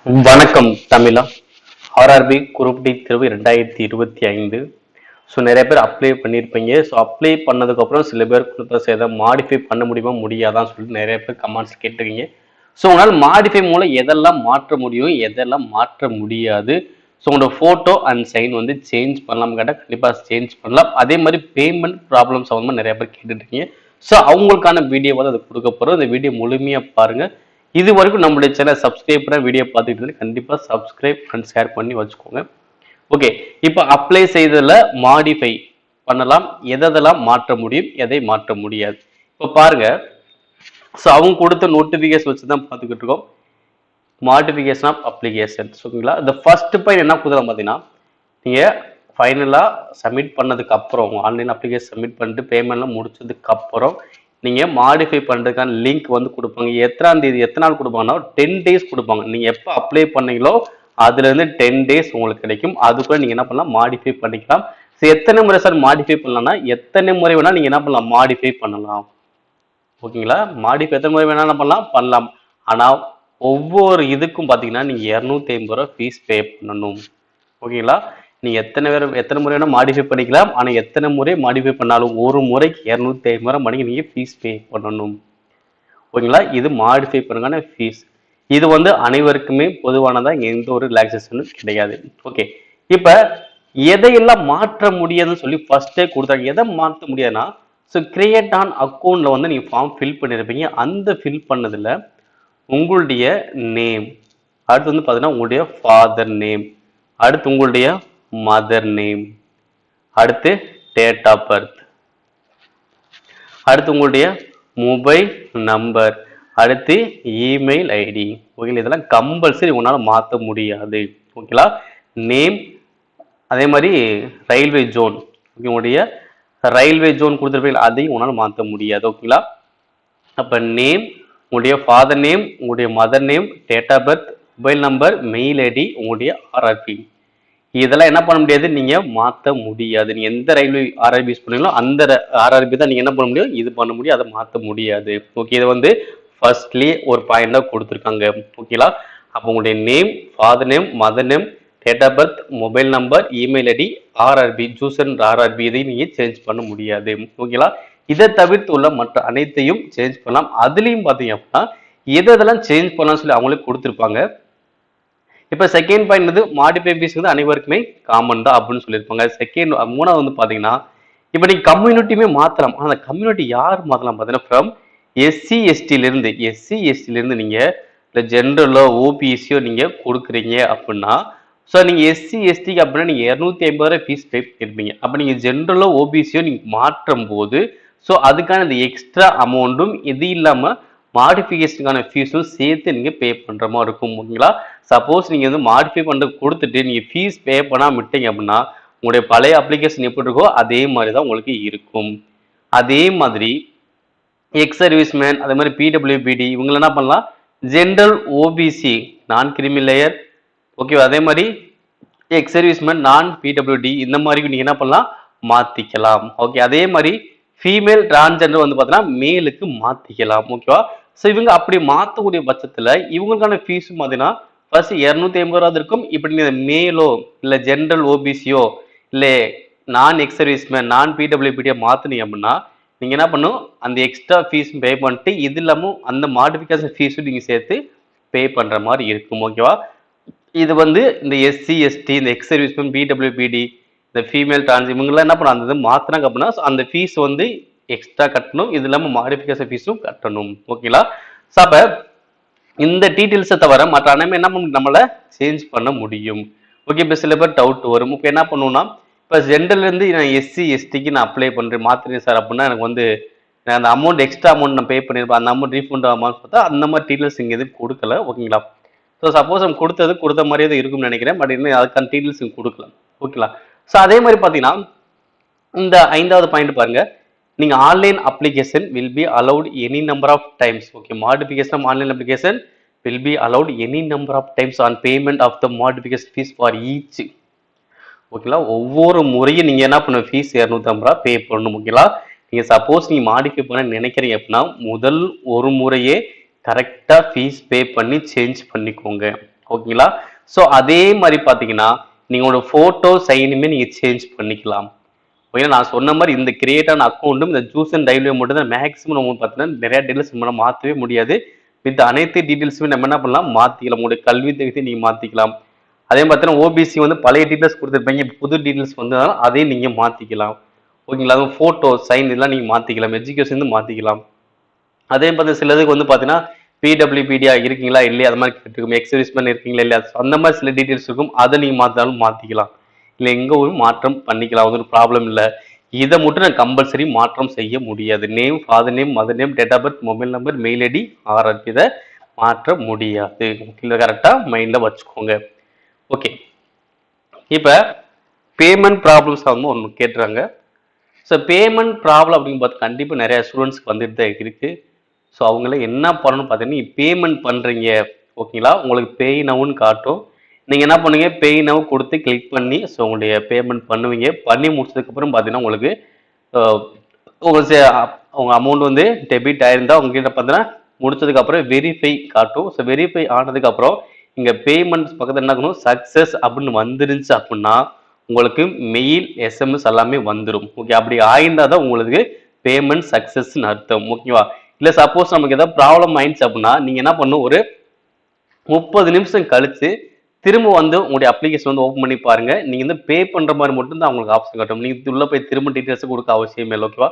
வணக்கம் தமிழா. RRB group D தேர்வு 2025. So நிறைய பேர் அப்ளை பண்ணியிருப்பீங்க. ஸோ அப்ளை பண்ணதுக்கப்புறம் சில பேர் கொடுத்த எதை மாடிஃபை பண்ண முடியுமா முடியாதான்னு சொல்லிட்டு நிறைய பேர் கமெண்ட்ஸ் கேட்டிருக்கீங்க. ஸோ உங்களால் மாடிஃபை மூலம் எதெல்லாம் மாற்ற முடியும், எதெல்லாம் மாற்ற முடியாது, ஸோ உங்களோட ஃபோட்டோ அண்ட் சைன் வந்து சேஞ்ச் பண்ணலாம் கேட்டால் கண்டிப்பாக சேஞ்ச் பண்ணலாம். அதே மாதிரி பேமெண்ட் ப்ராப்ளம் சம்மந்தமாக நிறைய பேர் கேட்டுட்ருக்கீங்க. ஸோ அவங்களுக்கான வீடியோ வந்து அது கொடுக்க போகிறோம். இந்த வீடியோ முழுமையாக பாருங்கள். இது வரைக்கும் நம்மளுடைய சேனல் சப்ஸ்கிரைப் பண்ண வீடியோ பார்த்துட்டு இருந்து கண்டிப்பாக சப்ஸ்கிரைப் அண்ட் ஷேர் பண்ணி வச்சுக்கோங்க. ஓகே, இப்போ அப்ளை செய்ததில் மாடிஃபை பண்ணலாம், எதெல்லாம் மாற்ற முடியும், எதை மாற்ற முடியாது. இப்போ பாருங்க, ஸோ அவங்க கொடுத்த நோட்டிஃபிகேஷன் வச்சு தான் பார்த்துக்கிட்டு இருக்கோம். மாடிஃபிகேஷன் ஆஃப் அப்ளிகேஷன் ஓகேங்களா. இந்த ஃபர்ஸ்ட் பாயிண்ட் என்ன கொடுக்குறாங்க பார்த்தீங்கன்னா, நீங்கள் ஃபைனலாக சப்மிட் பண்ணதுக்கு அப்புறம் ஆன்லைன் அப்ளிகேஷன் சப்மிட் பண்ணிட்டு பேமெண்ட்லாம் முடிச்சதுக்கு அப்புறம் நீங்கள் மாடிஃபை பண்ணுறதுக்கான லிங்க் வந்து கொடுப்பாங்க. எத்தனாம் தேதி எத்தனை நாள் கொடுப்பாங்கன்னா 10 days கொடுப்பாங்க. நீங்கள் எப்போ அப்ளை பண்ணீங்களோ அதுலேருந்து 10 days உங்களுக்கு கிடைக்கும். அதுக்குள்ள நீங்கள் என்ன பண்ணலாம், மாடிஃபை பண்ணிக்கலாம். ஸோ எத்தனை முறை சார் மாடிஃபை பண்ணலாம்னா, எத்தனை முறை வேணால் நீங்கள் என்ன பண்ணலாம், மாடிஃபை பண்ணலாம். ஓகேங்களா, மாடிஃபை எத்தனை முறை வேணாலும் பண்ணலாம். ஆனால் ஒவ்வொரு இதுக்கும் பார்த்தீங்கன்னா நீங்கள் 250 ரூபா ஃபீஸ் பே பண்ணணும். ஓகேங்களா, நீங்கள் எத்தனை முறை வேணால் மாடிஃபை பண்ணிக்கலாம். ஆனால் எத்தனை முறை மாடிஃபை பண்ணாலும் ஒரு முறைக்கு 250 ரூபா மணிக்கு நீங்கள் ஃபீஸ் பே பண்ணணும். ஓகேங்களா, இது மாடிஃபை பண்ணுறதுக்கான ஃபீஸ். இது வந்து அனைவருக்குமே பொதுவானதாக எந்த ஒரு ரிலாக்ஸேஷனும் கிடையாது. ஓகே, இப்போ எதையெல்லாம் மாற்ற முடியாதுன்னு சொல்லி ஃபர்ஸ்டே கொடுத்தாங்க. எதை மாற்ற முடியாதுன்னா, ஸோ கிரியேட் ஆன் அக்கௌண்ட்டில் வந்து நீங்கள் ஃபார்ம் ஃபில் பண்ணியிருப்பீங்க. அந்த ஃபில் பண்ணதில் உங்களுடைய நேம், அடுத்து வந்து பார்த்தீங்கன்னா உங்களுடைய ஃபாதர் நேம், அடுத்து உங்களுடைய மதர் நேம், அடுத்து டேட் ஆஃப் பர்த், அடுத்து உங்களுடைய மொபைல் நம்பர், அடுத்து இமெயில் ஐடி. ஓகேங்களா, இதெல்லாம் கம்பல்சரி உங்களால் மாற்ற முடியாது. ஓகேங்களா, நேம், அதே மாதிரி ரயில்வே ஜோன், உங்களுடைய ரயில்வே ஜோன் கொடுத்துருப்பீங்க, அதையும் உங்களால் மாற்ற முடியாது. ஓகேங்களா, அப்போ நேம், உங்களுடைய ஃபாதர் நேம், உங்களுடைய mother name, date of birth, mobile number, mail ID, உங்களுடைய ஆர்ஆர்பி, இதெல்லாம் என்ன பண்ண முடியாது, நீங்கள் மாற்ற முடியாது. நீங்கள் எந்த ரயில்வே ஆர்ஆர்பி யூஸ் பண்ணீங்களோ அந்த ஆர்ஆர்பி தான் நீங்கள் என்ன பண்ண முடியும், இது பண்ண முடியும், அதை மாற்ற முடியாது. ஓகே, இதை வந்து ஃபர்ஸ்ட்லேயே ஒரு பாயிண்டாக கொடுத்துருக்காங்க. ஓகேங்களா, அப்போ உங்களுடைய name, father name, mother name, date of birth, mobile number, email ID, RRB, ஜூஸ் அண்ட் ஆர்ஆர்பி, இதையும் நீங்கள் சேஞ்ச் பண்ண முடியாது. ஓகேங்களா, இதை தவிர்த்து உள்ள மற்ற அனைத்தையும் சேஞ்ச் பண்ணலாம். அதுலேயும் பார்த்தீங்க அப்படின்னா எதெல்லாம் சேஞ்ச் பண்ணலாம்னு சொல்லி அவங்களே கொடுத்துருப்பாங்க. இப்போ செகண்ட் பாயிண்ட் வந்து மாடிஃபை ஃபீஸ் வந்து அனைவருக்குமே காமன் தான் அப்படின்னு சொல்லியிருப்பாங்க. மூணாவது வந்து பார்த்தீங்கன்னா, இப்போ நீங்கள் கம்யூனிட்டியுமே மாற்றலாம். ஆனால் அந்த கம்யூனிட்டி யார் மாற்றலாம் பார்த்தீங்கன்னா, ஃப்ரம் எஸ்சி எஸ்டிலேருந்து நீங்கள் இல்லை ஜென்ரலோ ஓபிசியோ நீங்கள் கொடுக்குறீங்க அப்படின்னா, ஸோ நீங்கள் எஸ்சி எஸ்டிக்கு அப்படின்னா நீங்கள் 250 ரூபாய் ஃபீஸ் பே பண்ணியிருப்பீங்க. அப்போ நீங்கள் ஜென்ரலோ ஓபிசியோ நீங்கள் மாற்றும் போது ஸோ அதுக்கான இந்த எக்ஸ்ட்ரா அமௌண்ட்டும் இது இல்லாமல் மாடிஃபிகேஷனுக்கான ஃபீஸும் சேர்த்து நீங்கள் பே பண்ணுற மாதிரி இருக்கும். ஓகேங்களா, சப்போஸ் நீங்கள் வந்து மாடிஃபை பண்ணுறது கொடுத்துட்டு நீங்கள் ஃபீஸ் பே பண்ணாமல் விட்டீங்க அப்படின்னா உங்களுடைய பழைய அப்ளிகேஷன் எப்படி இருக்கோ அதே மாதிரி தான் உங்களுக்கு இருக்கும். அதே மாதிரி எக்ஸ் சர்வீஸ்மேன், அதே மாதிரி பிடபிள்யூபிடி இவங்க என்ன பண்ணலாம், ஜென்ரல் ஓபிசி நான் கிரிமி லேயர், ஓகேவா, அதே மாதிரி எக்ஸ் சர்வீஸ்மேன் நான் பிடபிள்யூடி இந்த மாதிரி நீங்கள் என்ன பண்ணலாம், மாற்றிக்கலாம். ஓகே, அதே மாதிரி ஃபீமேல் டிரான்ஜெண்டர் வந்து பார்த்தீங்கன்னா மேலுக்கு மாற்றிக்கலாம். ஓகேவா, ஸோ இவங்க அப்படி மாற்றக்கூடிய பட்சத்தில் இவங்களுக்கான ஃபீஸும் பார்த்தீங்கன்னா ஃபர்ஸ்ட் 250 ரூபா இருக்கும். இப்படி நீங்கள் மேலோ இல்லை ஜென்ரல் ஓபிசியோ இல்லை நான் எக்ஸ் சர்வீஸ்மேன் நான் பிடபிள்யூபிடியை மாற்றினீங்க அப்படின்னா நீங்கள் என்ன பண்ணும், அந்த எக்ஸ்ட்ரா ஃபீஸ் பே பண்ணிட்டு இது இல்லாமல் அந்த மாடிஃபிகேஷன் ஃபீஸும் நீங்கள் சேர்த்து பே பண்ணுற மாதிரி இருக்கும். ஓகேவா, இது வந்து இந்த எஸ்சி எஸ்டி, இந்த எக்ஸ் சர்வீஸ்மேன், பிடபிள்யூபிடி, இந்த ஃபீமேல் டிரான்ஸ் இவங்கெல்லாம் என்ன பண்ண அந்த மாற்றினாங்க அப்படின்னா அந்த ஃபீஸ் வந்து எக்ஸ்ட்ரா கட்டணும். இது இல்லாமல் மாடிஃபிகேஷன் ஃபீஸும் கட்டணும். ஓகேங்களா, ஸோ அப்போ இந்த டீட்டெயில்ஸை தவிர மற்ற அனைமே என்ன நம்மளை சேஞ்ச் பண்ண முடியும். ஓகே, இப்போ சில பேர் டவுட் வரும். இப்போ என்ன பண்ணுவோம்னா, இப்போ ஜென்ரல்லேருந்து நான் எஸ்சி எஸ்டிக்கு நான் அப்ளை பண்ணுறேன் மாற்றினேன் சார் அப்படின்னா எனக்கு வந்து அந்த அமௌண்ட் எக்ஸ்ட்ரா அமௌண்ட் நான் பே பண்ணியிருப்பேன், அந்த அமௌண்ட் ரீஃபண்ட் ஆகுமான்னு பார்த்தா அந்த மாதிரி டீட்டெயில்ஸ் இங்கே எதுவும் கொடுக்கல. ஓகேங்களா, ஸோ சப்போஸ் நம்ம கொடுத்த மாதிரியே தான் இருக்கும்னு நினைக்கிறேன். பட் இன்னும் அதுக்கான டீட்டெயில்ஸ் இங்கே கொடுக்கல. ஓகேங்களா, ஸோ அதே மாதிரி பார்த்தீங்கன்னா இந்த 5வது பாயிண்ட் பாருங்க, நீங்க online application will be allowed any number of times. Okay, modification of online application will be allowed any number of times on payment of the modification fees for each. ஓகேங்களா, ஒவ்வொரு முறையும் நீங்க என்ன பண்ணணும், ஃபீஸ் 250 ரூபா பே பண்ணணும். ஓகேங்களா, நீங்க சப்போஸ் நீங்க மாடிஃபை பண்ண நினைக்கிறீங்க அப்படின்னா முதல் ஒரு முறையே கரெக்டா ஃபீஸ் பே பண்ணி சேஞ்ச் பண்ணிக்கோங்க. ஓகேங்களா. ஸோ அதே மாதிரி பார்த்தீங்கன்னா நீங்கள் உங்களோட ஃபோட்டோ சைனுமே நீங்கள் சேஞ்ச் பண்ணிக்கலாம். ஓகேங்களா. நான் சொன்ன மாதிரி இந்த கிரியேட்டான அக்கௌண்ட்டும் இந்த ஜூஸ் அண்ட் டைவ்ல மட்டும் தான் மேக்ஸிமம் நம்ம பார்த்தீங்கன்னா நிறைய டீட்டெயில்ஸ் நம்ம மாற்றவே முடியாது. வித் அனைத்து டீட்டெயில்ஸுமே நம்ம என்ன பண்ணலாம் மாற்றிக்கலாம். உங்களுடைய கல்வி தகுதி நீங்கள் மாற்றிக்கலாம். அதே பார்த்தீங்கன்னா ஓபிசி வந்து பழைய டீட்டெயில்ஸ் கொடுத்துருப்பீங்க, புது டீட்டெயில்ஸ் வந்ததாலும் அதையும் நீங்கள் மாற்றிக்கலாம். ஓகேங்களா. அதுவும் ஃபோட்டோ சைன் இதெல்லாம் நீங்கள் மாற்றிக்கலாம், எஜுகேஷன் மாற்றிக்கலாம். அதே பார்த்து சிலதுக்கு வந்து பார்த்தீங்கன்னா பிடபிள்யூபிடியா இருக்கீங்களா இல்லையா அது மாதிரி கேட்டுருக்கும், எக்ஸர்விஸ்மேன் இருக்கீங்களா இல்லையா அந்த மாதிரி சில டீட்டெயில்ஸ் இருக்கும். அதை நீங்கள் மாற்றினாலும் மாற்றிக்கலாம், இல்லை எங்கே ஒரு மாற்றம் பண்ணிக்கலாம், அது ஒரு ப்ராப்ளம் இல்லை. இதை மட்டும் நான் கம்பல்சரி மாற்றம் செய்ய முடியாது. Name, father name, mother name, date of birth, mobile number, mail ID, ஆர்ஆர் இதை மாற்ற முடியாது. இதை கரெக்டாக மைண்டில் வச்சுக்கோங்க. ஓகே, இப்போ பேமெண்ட் ப்ராப்ளம்ஸ் வந்து ஒன்று கேட்டுறாங்க. ஸோ பேமெண்ட் ப்ராப்ளம் அப்படின்னு பார்த்து கண்டிப்பாக நிறைய ஸ்டூடெண்ட்ஸ்க்கு வந்துட்டு தான் இருக்குது. ஸோ அவங்கள என்ன பண்ணணும்னு பார்த்தீங்கன்னா பேமெண்ட் பண்ணுறீங்க ஓகேங்களா, உங்களுக்கு பேய் நவுன்னு காட்டும். நீங்கள் என்ன பண்ணுங்க, பேய் நவ் கொடுத்து கிளிக் பண்ணி ஸோ உங்களுடைய பேமெண்ட் பண்ணுவீங்க. பண்ணி முடிச்சதுக்கப்புறம் பார்த்தீங்கன்னா உங்களுக்கு உங்கள் அமௌண்ட் வந்து டெபிட் ஆயிருந்தால் உங்ககிட்ட பார்த்தீங்கன்னா முடிச்சதுக்கப்புறம் வெரிஃபை காட்டும். ஸோ வெரிஃபை ஆனதுக்கப்புறம் இங்கே பேமெண்ட்ஸ் பக்கத்தில் என்ன ஆகணும், சக்ஸஸ் அப்படின்னு வந்துருந்துச்சு அப்படின்னா உங்களுக்கு மெயில், எஸ்எம்எஸ் எல்லாமே வந்துடும். ஓகே, அப்படி ஆயிருந்தால் தான் உங்களுக்கு பேமெண்ட் சக்ஸஸ்ன்னு அர்த்தம். ஓகேவா. இல்லை சப்போஸ் நமக்கு ஏதாவது ப்ராப்ளம் ஆயிடுச்சு அப்படின்னா நீங்கள் என்ன பண்ணணும், ஒரு 30 நிமிஷம் கழிச்சு திரும்ப வந்து உங்களுடைய அப்ளிகேஷன் வந்து ஓப்பன் பண்ணி பாருங்க. நீங்கள் வந்து பே பண்ணுற மாதிரி மட்டும் தான் உங்களுக்கு ஆப்ஷன் காட்டும். நீங்கள் உள்ளே போய் திரும்ப டீட்டெயில்ஸ் கொடுக்க அவசியமே இல்லை. ஓகேவா.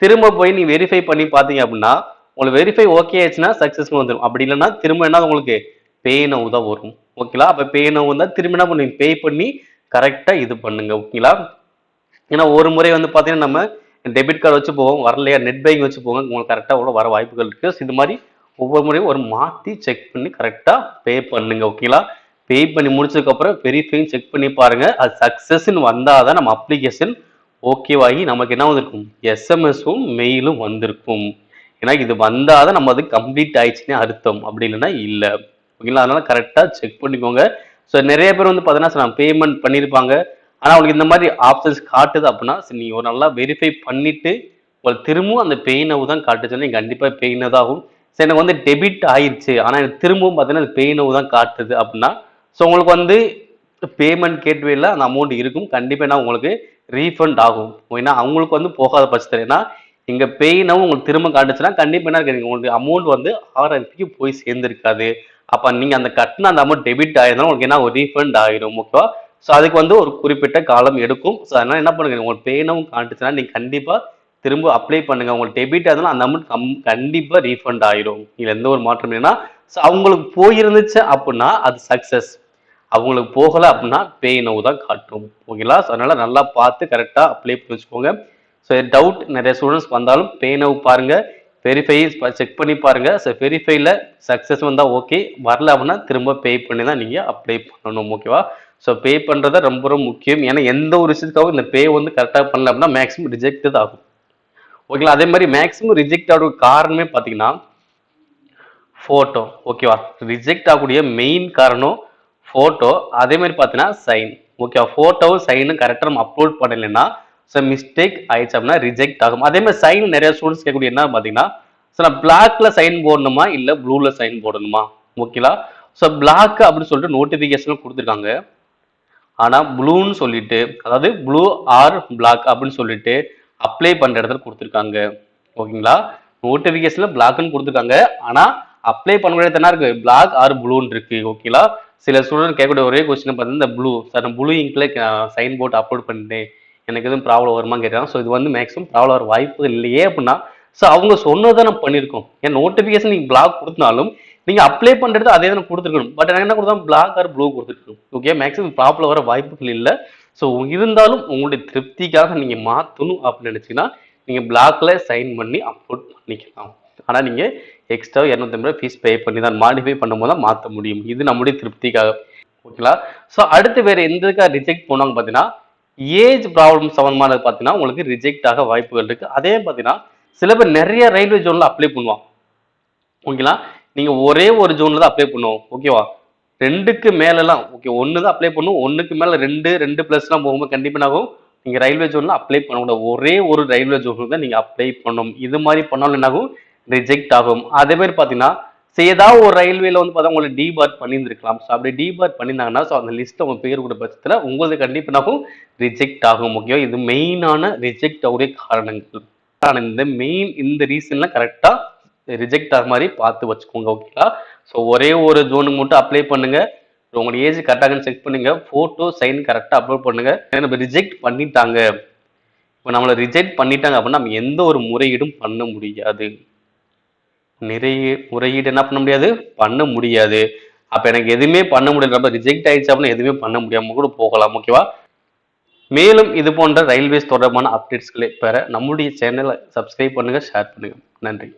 திரும்ப போய் நீங்கள் வெரிஃபை பண்ணி பார்த்தீங்க அப்படின்னா உங்களுக்கு வெரிஃபை ஓகே ஆயிடுச்சுன்னா சக்ஸஸ்னு வந்துடும். அப்படி இல்லைன்னா திரும்ப என்ன உங்களுக்கு பே நவ் தான் வரும். ஓகேங்களா. அப்போ பே நவ் வந்தால் திரும்ப என்ன பண்ணுவீங்க, பே பண்ணி கரெக்டாக இது பண்ணுங்க. ஓகேங்களா. ஏன்னா ஒரு முறை வந்து பார்த்தீங்கன்னா நம்ம டெபிட் கார்டு வச்சு போவோம், வரலையா நெட் பேங்கிங் வச்சு போவோம், உங்களுக்கு கரெக்டாக வர வாய்ப்புகள் இருக்குது. ஸோ இது மாதிரி ஒவ்வொரு முறையும் ஒரு மாற்றி செக் பண்ணி கரெக்டாக பே பண்ணுங்க. ஓகேங்களா. பே பண்ணி முடிச்சதுக்கப்புறம் வெரிஃபையும் செக் பண்ணி பாருங்கள். அது சக்ஸஸ்ன்னு வந்தால் தான் நம்ம அப்ளிகேஷன் ஓகேவாகி நமக்கு என்ன வந்திருக்கும், எஸ்எம்எஸும் மெயிலும் வந்திருக்கும். ஏன்னா இது வந்தால் தான் நம்ம அது கம்ப்ளீட் ஆயிடுச்சுன்னே அர்த்தம், அப்படி இல்லைன்னா இல்லை. ஓகேங்களா. அதனால கரெக்டாக செக் பண்ணிக்கோங்க. ஸோ நிறைய பேர் வந்து பார்த்தீங்கன்னா பேமெண்ட் பண்ணியிருப்பாங்க, ஆனால் அவங்களுக்கு இந்த மாதிரி ஆப்ஷன்ஸ் காட்டுது அப்படின்னா நீங்கள் ஒரு நல்லா வெரிஃபை பண்ணிவிட்டு உங்களுக்கு திரும்பவும் அந்த பெயினவு தான் காட்டுச்சுன்னா நீங்கள் கண்டிப்பாக பெயினவு தான் ஆகும். சரி, எனக்கு வந்து டெபிட் ஆயிடுச்சு ஆனால் எனக்கு திரும்பவும் பார்த்தீங்கன்னா அது பெயினவு தான் காட்டுது அப்படின்னா ஸோ உங்களுக்கு வந்து பேமெண்ட் கேட்வேல அந்த அமௌண்ட் இருக்கும், கண்டிப்பாக என்ன உங்களுக்கு ரீஃபண்ட் ஆகும். ஏன்னா அவங்களுக்கு வந்து போகாத பட்சத்தில் ஏன்னா இங்கே பெயினவும் உங்களுக்கு திரும்ப காட்டுச்சுன்னா கண்டிப்பாக என்ன இருக்கு, உங்களுக்கு அமௌண்ட் வந்து ஆர்என்பிக்கு போய் சேர்ந்துருக்காது. அப்போ நீங்கள் அந்த கட்டின அந்த அமௌண்ட் டெபிட் ஆயிருந்தாலும் உங்களுக்கு என்ன ஒரு ரீஃபண்ட் ஆகிடும். ஓகேவா. ஸோ அதுக்கு வந்து ஒரு குறிப்பிட்ட காலம் எடுக்கும். ஸோ அதனால் என்ன பண்ணுங்க, உங்களுக்கு பேனவும் காட்டுச்சுன்னா நீங்கள் கண்டிப்பாக திரும்ப அப்ளை பண்ணுங்க. உங்களுக்கு டெபிட் ஆகுதுன்னா அந்த அமௌண்ட் கண்டிப்பாக ரீஃபண்ட் ஆயிடும். இதில் எந்த ஒரு மாற்றம் இல்லைன்னா ஸோ அவங்களுக்கு போயிருந்துச்சு அப்படின்னா அது சக்ஸஸ், அவங்களுக்கு போகலை அப்படின்னா பே நவ் தான் காட்டும். ஓகேங்களா. ஸோ அதனால் நல்லா பார்த்து கரெக்டாக அப்ளை பண்ணி வச்சுக்கோங்க. ஸோ டவுட் நிறைய ஸ்டூடெண்ட்ஸ் வந்தாலும் பே நவ் பாருங்கள், வெரிஃபை செக் பண்ணி பாருங்கள். ஸோ வெரிஃபைல சக்ஸஸ் வந்தால் ஓகே, வரல அப்படின்னா திரும்ப பே பண்ணி தான் நீங்கள் அப்ளை பண்ணணும். ஓகேவா. ஸோ பே பண்ணுறது ரொம்ப ரொம்ப முக்கியம். ஏன்னா எந்த ஒரு விஷயத்துக்காகவும் இந்த பே வந்து கரெக்டாக பண்ணல அப்படின்னா மேக்ஸிமம் ரிஜெக்ட் ஆகும். ஓகேங்களா. அதே மாதிரி மேக்ஸிமம் ரிஜெக்ட் ஆகிற காரணமே பார்த்தீங்கன்னா ஃபோட்டோ. ஓகேவா. ரிஜெக்ட் ஆகக்கூடிய மெயின் காரணம் ஃபோட்டோ. அதே மாதிரி பார்த்தீங்கன்னா சைன். ஓகேவா. ஃபோட்டோவும் சைனும் கரெக்டாக நம்ம அப்லோட் பண்ணலைன்னா ஸோ மிஸ்டேக் ஆயிடுச்சு அப்படின்னா ரிஜெக்ட் ஆகும். அதே மாதிரி சைன் நிறைய ஸ்டூடெண்ட்ஸ் கேட்கக்கூடிய என்ன பார்த்தீங்கன்னா ஸோ நான் பிளாக்ல சைன் போடணுமா இல்லை ப்ளூவில் சைன் போடணுமா. ஓகேங்களா. ஸோ பிளாக் அப்படின்னு சொல்லிட்டு நோட்டிஃபிகேஷன் கொடுத்துருக்காங்க, ஆனால் ப்ளூன்னு சொல்லிட்டு அதாவது ப்ளூ ஆர் பிளாக் அப்படின்னு சொல்லிட்டு அப்ளை பண்ணுற இடத்துல கொடுத்துருக்காங்க. ஓகேங்களா. நோட்டிஃபிகேஷனில் பிளாக்னு கொடுத்துருக்காங்க, ஆனால் அப்ளை பண்ணக்கூடிய இடத்துல இருக்கு பிளாக் ஆர் ப்ளூன்னு இருக்கு. ஓகேங்களா. சில ஸ்டூடெண்ட் கேட்கக்கூடிய ஒரே கொஸ்டின் பார்த்தீங்கன்னா இந்த ப்ளூ சார் நான் ப்ளூ இங்கில் சைன் போட்டு அப்லோட் பண்ணிட்டேன், எனக்கு எதுவும் ப்ராப்ளம் வருமா கேட்குறாங்க. ஸோ இது வந்து மேக்ஸிமம் ப்ராப்ளம் வர வாய்ப்பு இல்லையே அப்படின்னா ஸோ அவங்க சொன்னதை நம்ம பண்ணியிருக்கோம். ஏன் நோட்டிஃபிகேஷன் நீங்கள் பிளாக் கொடுத்தாலும் நீங்கள் அப்ளை பண்ணுறது அதே தான் கொடுத்துருக்கணும். பட் எனக்கு என்ன கொடுத்தா பிளாக் ஆர் ப்ளூ கொடுத்துருக்கணும். ஓகே, மேக்ஸிமம் ப்ராப்ளம் வர வாய்ப்புகள் இல்லை. ஸோ இருந்தாலும் உங்களுடைய திருப்திக்காக நீங்கள் மாற்றணும் அப்படின்னு நினச்சிங்கன்னா நீங்கள் பிளாக்ல சைன் பண்ணி அப்லோட் பண்ணிக்கலாம். ஆனால் நீங்கள் எக்ஸ்ட்ரா 250 ரூபாய் ஃபீஸ் பே பண்ணி தான் மாடிஃபை பண்ணும்போது தான் மாற்ற முடியும். இது நம்முடைய திருப்திக்காக. ஓகேங்களா. ஸோ அடுத்து வேறு எந்ததுக்காக ரிஜெக்ட் பண்ணுவாங்க பார்த்தீங்கன்னா ஏஜ் ப்ராப்ளம் சம்மந்தமானது பார்த்தீங்கன்னா உங்களுக்கு ரிஜெக்ட் ஆக வாய்ப்புகள் இருக்குது. அதே பார்த்தீங்கன்னா சில பேர் நிறைய ரயில்வே ஜோனில் அப்ளை பண்ணுவாங்க. ஓகேங்களா. நீங்கள் ஒரே ஒரு ஜோனில் தான் அப்ளை பண்ணுவோம். ஓகேவா. 2க்கு மேலெல்லாம் ஓகே 1 தான் அப்ளை பண்ணுவோம், 1க்கு மேலே 2 ப்ளஸ்லாம் போகும்போது கண்டிப்பாக ஆகும் நீங்கள் ரயில்வே ஜோனில் அப்ளை பண்ணக்கூடாது. ஒரே ஒரு ரயில்வே ஜோனில் தான் நீங்கள் அப்ளை பண்ணணும். இது மாதிரி பண்ணாலும் என்னாகும், ரிஜெக்ட் ஆகும். அதே மாதிரி பார்த்தீங்கன்னா ஏதாவது ஒரு ரயில்வேல வந்து பார்த்தா உங்களை டிபார்ட் பண்ணியிருந்திருக்கலாம். ஸோ அப்படி டிபார்ட் பண்ணியிருந்தாங்கன்னா, ஸோ அந்த லிஸ்ட் உங்க பேர் கூட பட்சத்துல உங்களுக்கு கண்டிப்பா என்னாகும் ரிஜெக்ட் ஆகும். ஓகேவா? இது மெயினான ரிஜெக்ட் ஆகக்கூடிய காரணங்கள். ஆனா இந்த ரீசன்லாம் கரெக்ட்டா ரிஜெக்ட் ஆகுற மாரி பார்த்து வச்சுக்கோங்க. ஓகேங்களா? ஸோ ஒரே ஒரு ஜோனுக்கு மட்டும் அப்ளை பண்ணுங்க. உங்களோட ஏஜ் கரெக்டாக செக் பண்ணுங்க. ஃபோட்டோ, சைன் கரெக்டா அப்லோட் பண்ணுங்க. ஏன்னா நம்ம ரிஜெக்ட் பண்ணிட்டாங்க. இப்போ நம்மள ரிஜெக்ட் பண்ணிட்டாங்க அப்படின்னா நம்ம எந்த ஒரு முறையீடும் பண்ண முடியாது. முறையீடு என்ன பண்ண முடியாது? பண்ண முடியாது. அப்ப எனக்கு எதுவுமே பண்ண முடியல. நம்ம ரிஜெக்ட் ஆயிடுச்சு அப்படின்னா எதுவுமே பண்ண முடியாம கூட போகலாம். ஓகேவா? மேலும் இது போன்ற ரயில்வேஸ் தொடர்பான அப்டேட்ஸ்களை பெற நம்முடைய சேனலை சப்ஸ்கிரைப் பண்ணுங்க, ஷேர் பண்ணுங்க. நன்றி.